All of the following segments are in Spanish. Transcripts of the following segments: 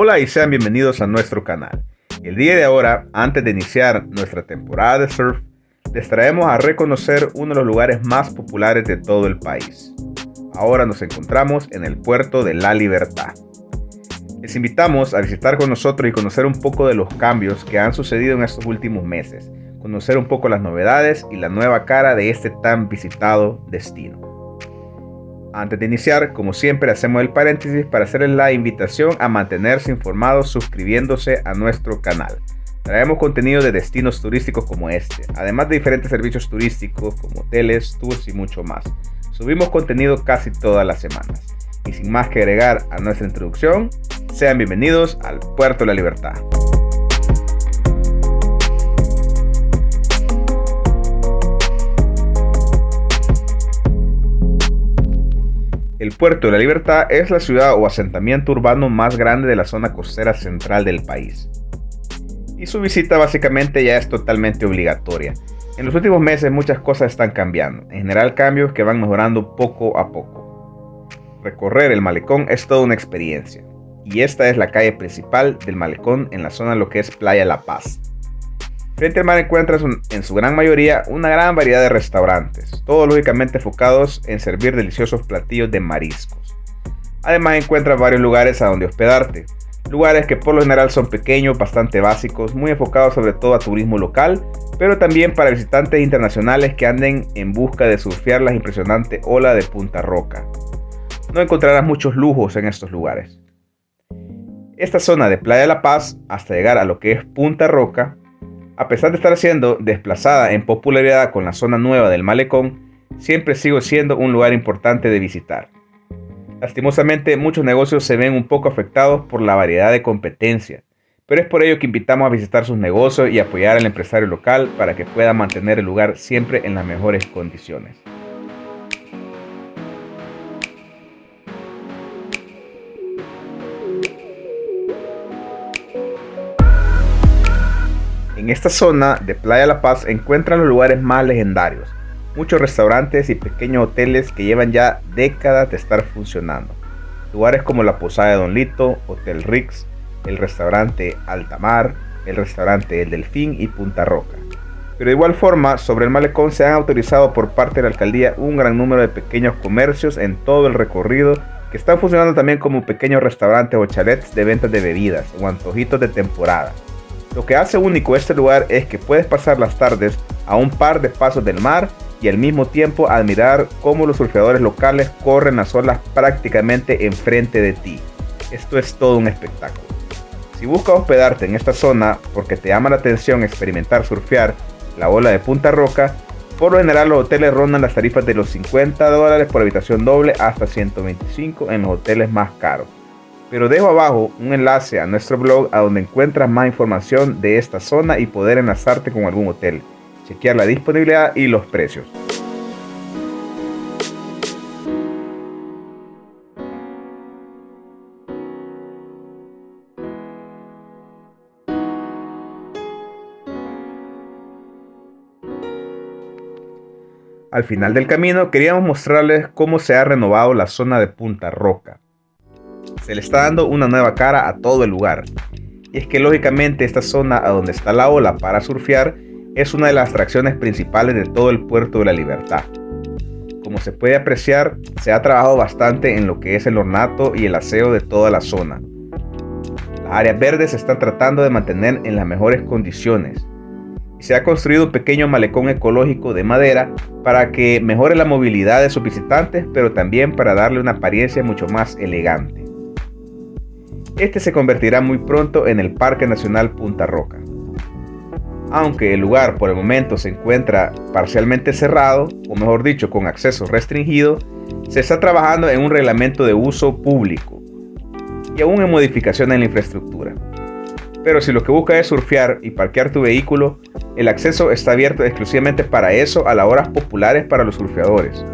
Hola y sean bienvenidos a nuestro canal. El día de ahora, antes de iniciar nuestra temporada de surf, les traemos a reconocer uno de los lugares más populares de todo el país. Ahora nos encontramos en el puerto de La Libertad. Les invitamos a visitar con nosotros y conocer un poco de los cambios que han sucedido en estos últimos meses, conocer un poco las novedades y la nueva cara de este tan visitado destino. Antes de iniciar, como siempre, hacemos el paréntesis para hacerles la invitación a mantenerse informados suscribiéndose a nuestro canal. Traemos contenido de destinos turísticos como este, además de diferentes servicios turísticos como hoteles, tours y mucho más. Subimos contenido casi todas las semanas. Y sin más que agregar a nuestra introducción, sean bienvenidos al Puerto de la Libertad. El Puerto de la Libertad es la ciudad o asentamiento urbano más grande de la zona costera central del país. Y su visita básicamente ya es totalmente obligatoria. En los últimos meses muchas cosas están cambiando, en general cambios que van mejorando poco a poco. Recorrer el malecón es toda una experiencia, y esta es la calle principal del malecón en la zona de lo que es Playa La Paz. Frente al mar encuentras en su gran mayoría una gran variedad de restaurantes, todos lógicamente enfocados en servir deliciosos platillos de mariscos. Además encuentras varios lugares a donde hospedarte, lugares que por lo general son pequeños, bastante básicos, muy enfocados sobre todo a turismo local, pero también para visitantes internacionales que anden en busca de surfear las impresionantes olas de Punta Roca. No encontrarás muchos lujos en estos lugares. Esta zona de Playa La Paz, hasta llegar a lo que es Punta Roca, a pesar de estar siendo desplazada en popularidad con la zona nueva del malecón, siempre sigue siendo un lugar importante de visitar. Lastimosamente, muchos negocios se ven un poco afectados por la variedad de competencia, pero es por ello que invitamos a visitar sus negocios y apoyar al empresario local para que pueda mantener el lugar siempre en las mejores condiciones. En esta zona de Playa La Paz encuentran los lugares más legendarios, muchos restaurantes y pequeños hoteles que llevan ya décadas de estar funcionando. Lugares como la Posada de Don Lito, Hotel Rix, el restaurante Altamar, el restaurante El Delfín y Punta Roca. Pero de igual forma, sobre el malecón se han autorizado por parte de la alcaldía un gran número de pequeños comercios en todo el recorrido que están funcionando también como pequeños restaurantes o chalets de ventas de bebidas o antojitos de temporada. Lo que hace único este lugar es que puedes pasar las tardes a un par de pasos del mar y al mismo tiempo admirar cómo los surfeadores locales corren las olas prácticamente enfrente de ti. Esto es todo un espectáculo. Si buscas hospedarte en esta zona porque te llama la atención experimentar surfear la ola de Punta Roca, por lo general los hoteles rondan las tarifas de los $50 por habitación doble hasta $125 en los hoteles más caros. Pero dejo abajo un enlace a nuestro blog a donde encuentras más información de esta zona y poder enlazarte con algún hotel, chequear la disponibilidad y los precios. Al final del camino queríamos mostrarles cómo se ha renovado la zona de Punta Roca. Se le está dando una nueva cara a todo el lugar. Y es que lógicamente esta zona a donde está la ola para surfear es una de las atracciones principales de todo el Puerto de la Libertad. Como se puede apreciar, se ha trabajado bastante en lo que es el ornato y el aseo de toda la zona. Las áreas verdes se están tratando de mantener en las mejores condiciones. Y se ha construido un pequeño malecón ecológico de madera para que mejore la movilidad de sus visitantes, pero también para darle una apariencia mucho más elegante. Este se convertirá muy pronto en el Parque Nacional Punta Roca. Aunque el lugar por el momento se encuentra parcialmente cerrado, o mejor dicho con acceso restringido, se está trabajando en un reglamento de uso público y aún en modificación en la infraestructura. Pero si lo que buscas es surfear y parquear tu vehículo, el acceso está abierto exclusivamente para eso a las horas populares para los surfeadores.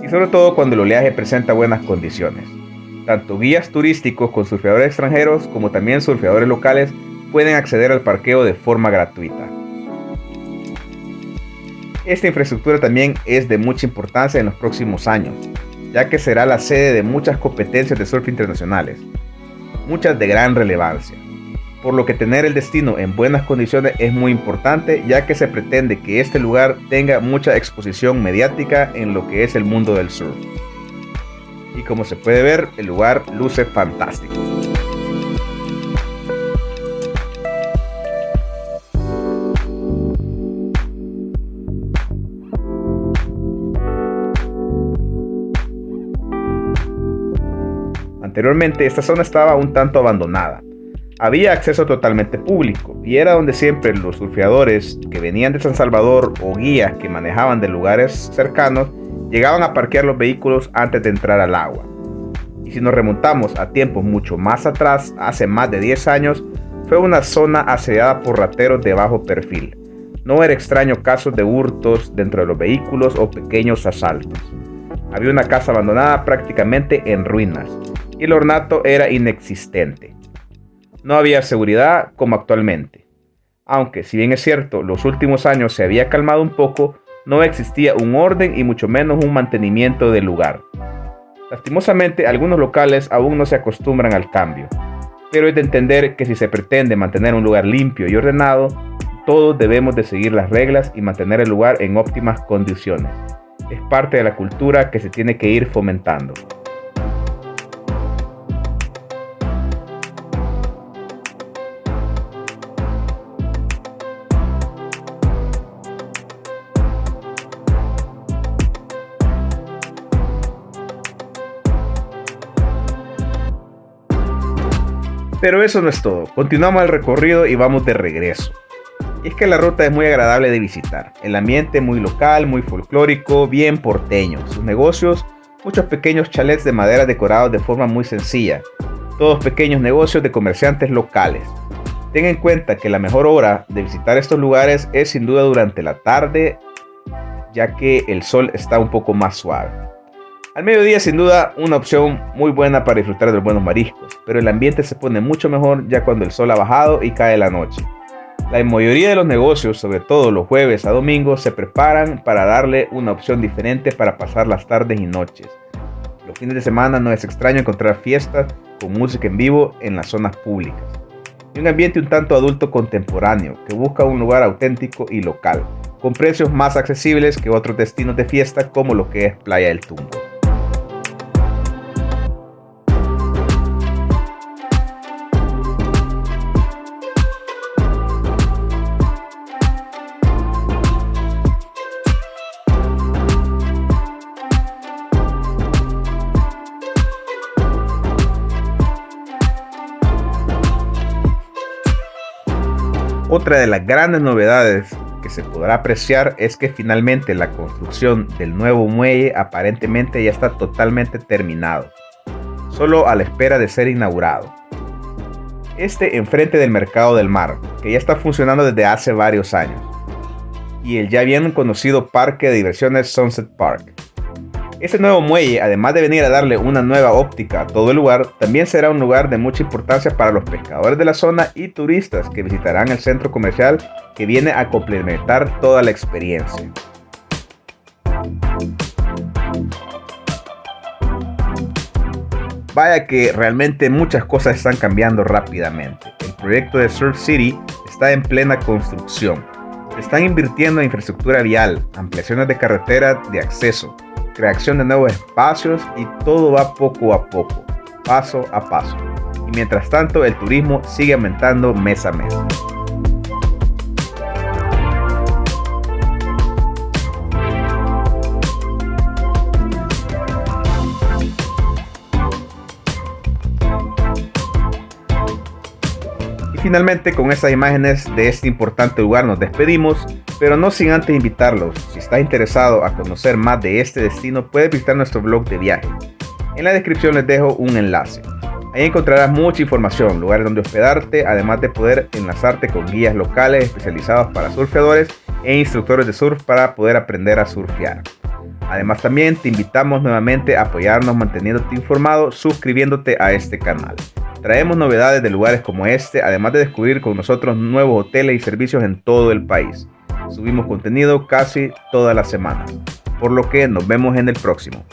Y sobre todo cuando el oleaje presenta buenas condiciones. Tanto guías turísticos con surfeadores extranjeros como también surfeadores locales pueden acceder al parqueo de forma gratuita. Esta infraestructura también es de mucha importancia en los próximos años, ya que será la sede de muchas competencias de surf internacionales. muchas de gran relevancia, por lo que tener el destino en buenas condiciones es muy importante, ya que se pretende que este lugar tenga mucha exposición mediática en lo que es el mundo del surf. Y como se puede ver, el lugar luce fantástico. Anteriormente esta zona estaba un tanto abandonada. Había acceso totalmente público y era donde siempre los surfeadores que venían de San Salvador o guías que manejaban de lugares cercanos llegaban a parquear los vehículos antes de entrar al agua. Y si nos remontamos a tiempos mucho más atrás, hace más de 10 años, fue una zona asediada por rateros de bajo perfil. No era extraño casos de hurtos dentro de los vehículos o pequeños asaltos. Había una casa abandonada prácticamente en ruinas y el ornato era inexistente. No había seguridad como actualmente. Aunque, si bien es cierto, los últimos años se había calmado un poco, no existía un orden y mucho menos un mantenimiento del lugar. Lastimosamente, algunos locales aún no se acostumbran al cambio, pero es de entender que si se pretende mantener un lugar limpio y ordenado, todos debemos de seguir las reglas y mantener el lugar en óptimas condiciones. Es parte de la cultura que se tiene que ir fomentando. Pero eso no es todo, continuamos el recorrido y vamos de regreso. Y es que la ruta es muy agradable de visitar, el ambiente muy local, muy folclórico, bien porteño, sus negocios, muchos pequeños chalets de madera decorados de forma muy sencilla, todos pequeños negocios de comerciantes locales. Ten en cuenta que la mejor hora de visitar estos lugares es sin duda durante la tarde, ya que el sol está un poco más suave. Al mediodía sin duda una opción muy buena para disfrutar de los buenos mariscos, pero el ambiente se pone mucho mejor ya cuando el sol ha bajado y cae la noche. La mayoría de los negocios, sobre todo los jueves a domingos, se preparan para darle una opción diferente para pasar las tardes y noches. Los fines de semana no es extraño encontrar fiestas con música en vivo en las zonas públicas. Y un ambiente un tanto adulto contemporáneo que busca un lugar auténtico y local, con precios más accesibles que otros destinos de fiesta como lo que es Playa del Tunco. Otra de las grandes novedades que se podrá apreciar es que finalmente la construcción del nuevo muelle aparentemente ya está totalmente terminado, solo a la espera de ser inaugurado. Este enfrente del Mercado del Mar, que ya está funcionando desde hace varios años, y el ya bien conocido parque de diversiones Sunset Park. Este nuevo muelle, además de venir a darle una nueva óptica a todo el lugar, también será un lugar de mucha importancia para los pescadores de la zona y turistas que visitarán el centro comercial que viene a complementar toda la experiencia. Vaya que realmente muchas cosas están cambiando rápidamente. El proyecto de Surf City está en plena construcción. Se están invirtiendo en infraestructura vial, ampliaciones de carreteras de acceso, creación de nuevos espacios y todo va poco a poco, paso a paso. Y mientras tanto el turismo sigue aumentando mes a mes. Y finalmente con estas imágenes de este importante lugar nos despedimos, pero no sin antes invitarlos. Si estás interesado a conocer más de este destino, puedes visitar nuestro blog de viaje. En la descripción les dejo un enlace. Ahí encontrarás mucha información, lugares donde hospedarte, además de poder enlazarte con guías locales especializados para surfeadores e instructores de surf para poder aprender a surfear. Además también te invitamos nuevamente a apoyarnos manteniéndote informado, suscribiéndote a este canal. Traemos novedades de lugares como este, además de descubrir con nosotros nuevos hoteles y servicios en todo el país. Subimos contenido casi todas las semanas, por lo que nos vemos en el próximo.